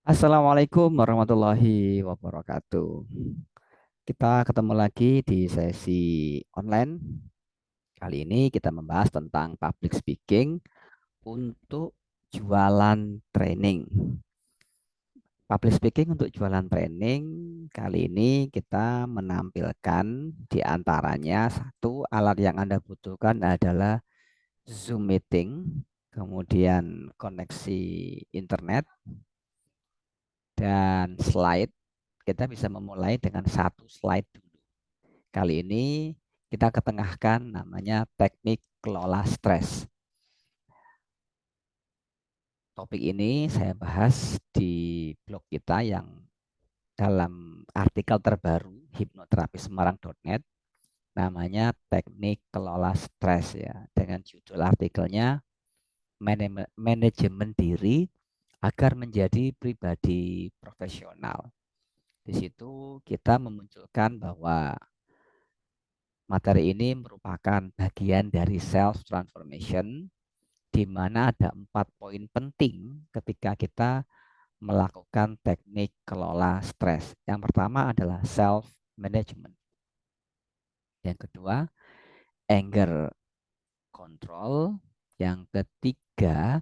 Assalamualaikum warahmatullahi wabarakatuh. Kita ketemu lagi di sesi online. Kali ini kita membahas tentang public speaking untuk jualan training. Public speaking untuk jualan training, kali ini kita menampilkan di antaranya satu alat yang Anda butuhkan adalah Zoom meeting, kemudian koneksi internet, dan slide. Kita bisa memulai dengan satu slide dulu. Kali ini kita ketengahkan namanya teknik kelola stres. Topik ini saya bahas di blog kita yang dalam artikel terbaru hipnoterapisemarang.net, namanya teknik kelola stres ya, dengan judul artikelnya manajemen diri agar menjadi pribadi profesional. Di situ kita memunculkan bahwa materi ini merupakan bagian dari self transformation, di mana ada 4 poin penting ketika kita melakukan teknik kelola stres. Yang pertama adalah self management. Yang kedua, anger control. Yang ketiga,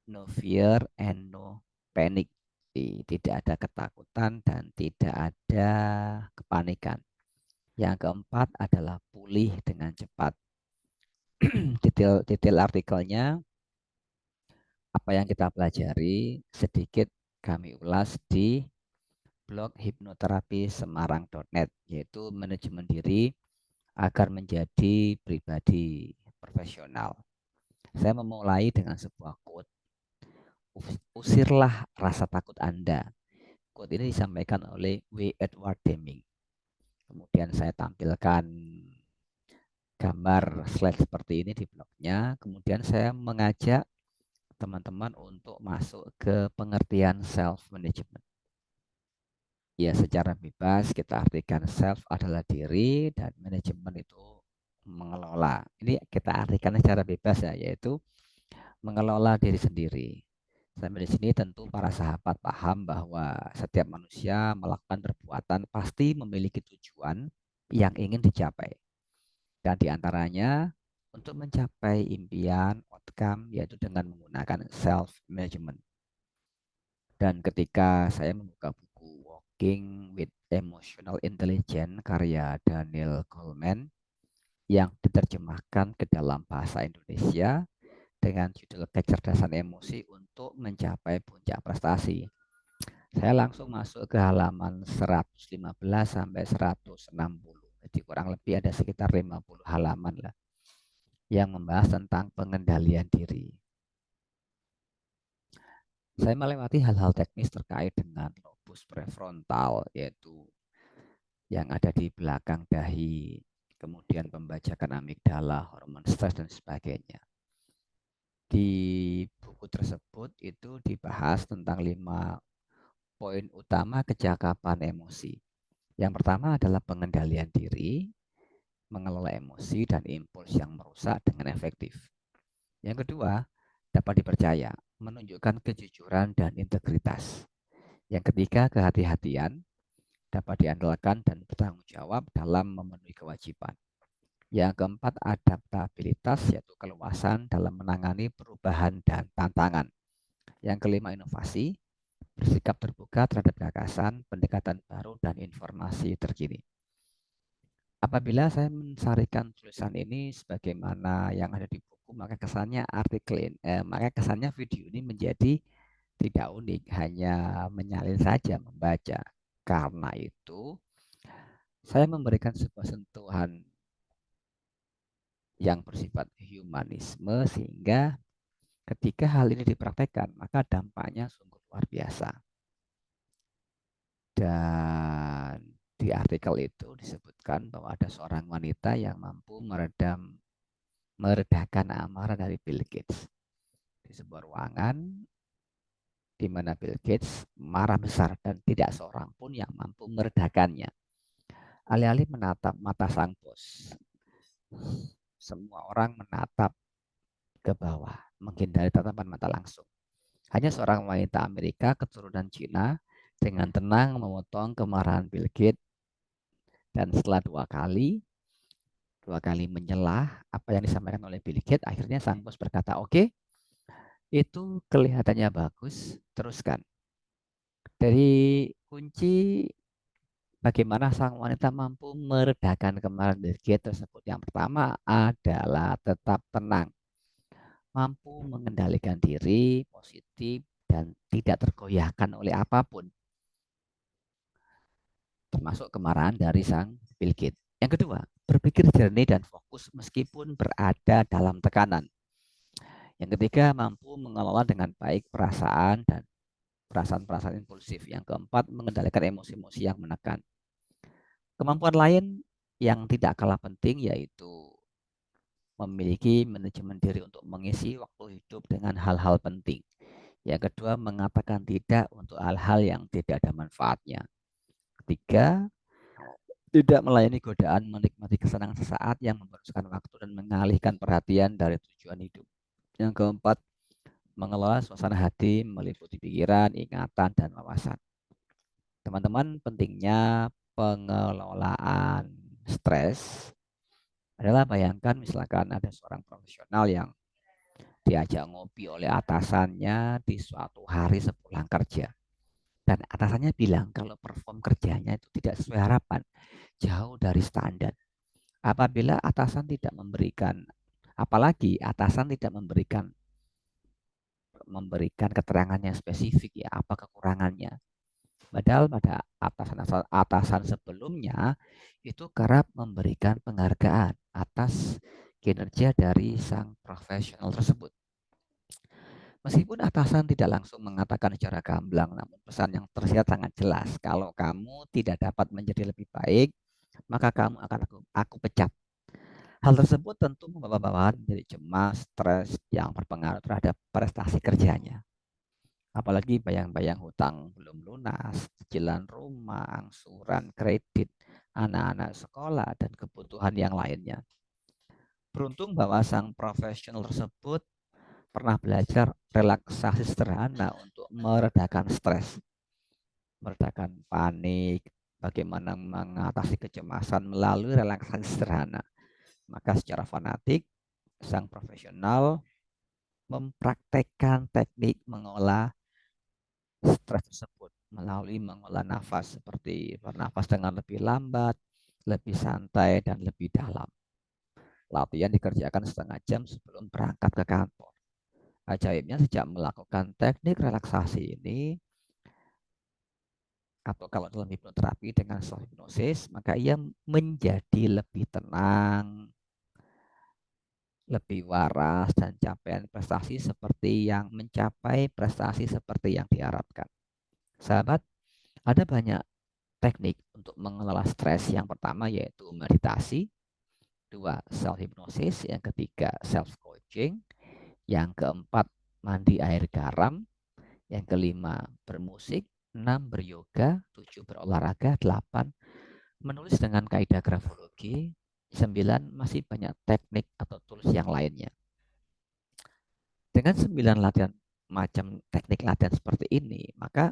no fear and no panic. Tidak ada ketakutan dan tidak ada kepanikan. Yang keempat adalah pulih dengan cepat. Detail artikelnya, apa yang kita pelajari sedikit kami ulas di blog hipnoterapisemarang.net, yaitu manajemen diri agar menjadi pribadi profesional. Saya memulai dengan sebuah quote, usirlah rasa takut Anda. Quote ini disampaikan oleh W. Edward Deming. Kemudian saya tampilkan gambar slide seperti ini di blognya. Kemudian saya mengajak teman-teman untuk masuk ke pengertian self management. Ya, secara bebas kita artikan self adalah diri dan manajemen itu mengelola. Ini kita artikan secara bebas ya, yaitu mengelola diri sendiri. Sampai di sini tentu para sahabat paham bahwa setiap manusia melakukan perbuatan pasti memiliki tujuan yang ingin dicapai. Dan diantaranya untuk mencapai impian, outcome, yaitu dengan menggunakan self management. Dan ketika saya membuka buku Walking with Emotional Intelligence karya Daniel Goleman yang diterjemahkan ke dalam bahasa Indonesia dengan judul Kecerdasan Emosi untuk Mencapai Puncak Prestasi, saya langsung masuk ke halaman 115 sampai 160. Jadi kurang lebih ada sekitar 50 halaman lah yang membahas tentang pengendalian diri. Saya melewati hal-hal teknis terkait dengan lobus prefrontal, yaitu yang ada di belakang dahi, kemudian pembajakan amigdala, hormon stres, dan sebagainya. Di buku tersebut itu dibahas tentang 5 poin utama kecakapan emosi. Yang pertama adalah pengendalian diri, mengelola emosi dan impuls yang merusak dengan efektif. Yang kedua, dapat dipercaya, menunjukkan kejujuran dan integritas. Yang ketiga, kehati-hatian, dapat diandalkan dan bertanggung jawab dalam memenuhi kewajiban. Yang keempat, adaptabilitas, yaitu keluasan dalam menangani perubahan dan tantangan. Yang kelima, inovasi, bersikap terbuka terhadap gagasan, pendekatan baru, dan informasi terkini. Apabila saya mensarikan tulisan ini sebagaimana yang ada di buku, maka kesannya video ini menjadi tidak unik, hanya menyalin saja membaca. Karena itu, saya memberikan sebuah sentuhan yang bersifat humanisme sehingga ketika hal ini dipraktekkan, maka dampaknya sungguh luar biasa. Dan di artikel itu disebutkan bahwa ada seorang wanita yang mampu meredakan amarah dari Bill Gates. Di sebuah ruangan di mana Bill Gates marah besar dan tidak seorang pun yang mampu meredakannya. Alih-alih menatap mata sang bos, semua orang menatap ke bawah, menghindari tatapan mata langsung. Hanya seorang wanita Amerika keturunan Cina dengan tenang memotong kemarahan Bill Gates, dan setelah dua kali menyelah apa yang disampaikan oleh Bill Gates, akhirnya sang bos berkata, oke, itu kelihatannya bagus, teruskan. Dari kunci bagaimana sang wanita mampu meredakan kemarahan Bill Gates tersebut, yang pertama adalah tetap tenang, mampu mengendalikan diri, positif, dan tidak tergoyahkan oleh apapun, termasuk kemarahan dari sang Bill Gates. Yang kedua, berpikir jernih dan fokus meskipun berada dalam tekanan. Yang ketiga, mampu mengelola dengan baik perasaan dan perasaan-perasaan impulsif. Yang keempat, mengendalikan emosi-emosi yang menekan. Kemampuan lain yang tidak kalah penting yaitu memiliki manajemen diri untuk mengisi waktu hidup dengan hal-hal penting. Yang kedua, mengatakan tidak untuk hal-hal yang tidak ada manfaatnya. Ketiga, tidak melayani godaan menikmati kesenangan sesaat yang memboroskan waktu dan mengalihkan perhatian dari tujuan hidup. Yang keempat, mengelola suasana hati meliputi pikiran, ingatan, dan wawasan. Teman-teman, pentingnya pengelolaan stres adalah bayangkan misalkan ada seorang profesional yang diajak ngopi oleh atasannya di suatu hari sepulang kerja. Dan atasannya bilang kalau perform kerjanya itu tidak sesuai harapan, jauh dari standar. Apabila atasan tidak memberikan, apalagi atasan tidak memberikan keterangan yang spesifik ya, apa kekurangannya. Padahal pada atasan sebelumnya itu kerap memberikan penghargaan atas kinerja dari sang profesional tersebut. Meskipun atasan tidak langsung mengatakan secara gamblang, namun pesan yang tersirat sangat jelas. Kalau kamu tidak dapat menjadi lebih baik, maka kamu akan aku pecat. Hal tersebut tentu membawa bawahan menjadi cemas, stres yang berpengaruh terhadap prestasi kerjanya. Apalagi bayang-bayang hutang belum lunas, cicilan rumah, angsuran, kredit, anak-anak sekolah, dan kebutuhan yang lainnya. Beruntung bahwa sang profesional tersebut pernah belajar relaksasi sederhana untuk meredakan stres, meredakan panik, bagaimana mengatasi kecemasan melalui relaksasi sederhana. Maka secara fanatik, sang profesional mempraktekkan teknik mengolah stres tersebut melalui mengolah nafas, seperti bernafas dengan lebih lambat, lebih santai, dan lebih dalam. Latihan dikerjakan setengah jam sebelum berangkat ke kantor. Ajaibnya, sejak melakukan teknik relaksasi ini, atau kalau dalam hipnoterapi dengan self hipnosis, maka ia menjadi lebih tenang, lebih waras, dan capaian prestasi seperti yang diharapkan. Sahabat, ada banyak teknik untuk mengelola stres. Yang pertama yaitu meditasi, dua self hipnosis, yang ketiga self coaching, yang keempat mandi air garam, yang kelima bermusik, enam beryoga, tujuh berolahraga, delapan menulis dengan kaidah grafologi, sembilan masih banyak teknik atau tools yang lainnya. Dengan 9 latihan macam teknik latihan seperti ini, maka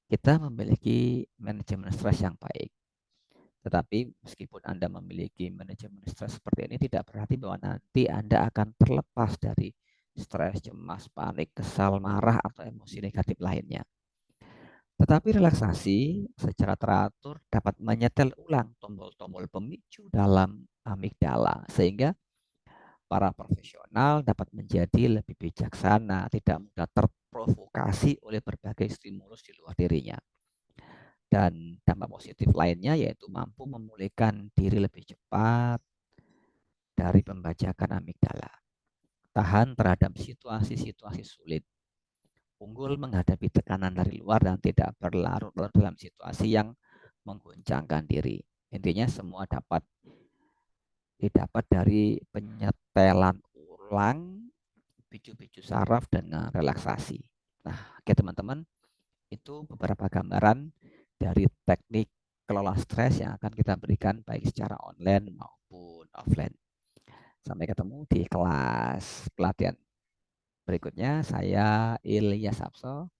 kita memiliki manajemen stres yang baik. Tetapi meskipun Anda memiliki manajemen stres seperti ini, tidak berarti bahwa nanti Anda akan terlepas dari stres, cemas, panik, kesal, marah, atau emosi negatif lainnya. Tetapi relaksasi secara teratur dapat menyetel ulang tombol-tombol pemicu dalam amigdala, sehingga para profesional dapat menjadi lebih bijaksana, tidak mudah terprovokasi oleh berbagai stimulus di luar dirinya. Dan dampak positif lainnya yaitu mampu memulihkan diri lebih cepat dari pembajakan amigdala, tahan terhadap situasi-situasi sulit, unggul menghadapi tekanan dari luar, dan tidak berlarut-larut dalam situasi yang mengguncangkan diri. Intinya semua didapat dari penyetelan ulang picu-picu saraf dengan relaksasi. Nah, oke teman-teman, itu beberapa gambaran dari teknik kelola stres yang akan kita berikan baik secara online maupun offline. Sampai ketemu di kelas pelatihan Berikutnya saya Ilyas Sapso.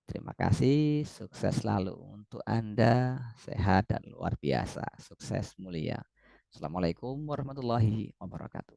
Terima kasih, sukses selalu untuk Anda, sehat dan luar biasa, sukses mulia. Assalamualaikum warahmatullahi wabarakatuh.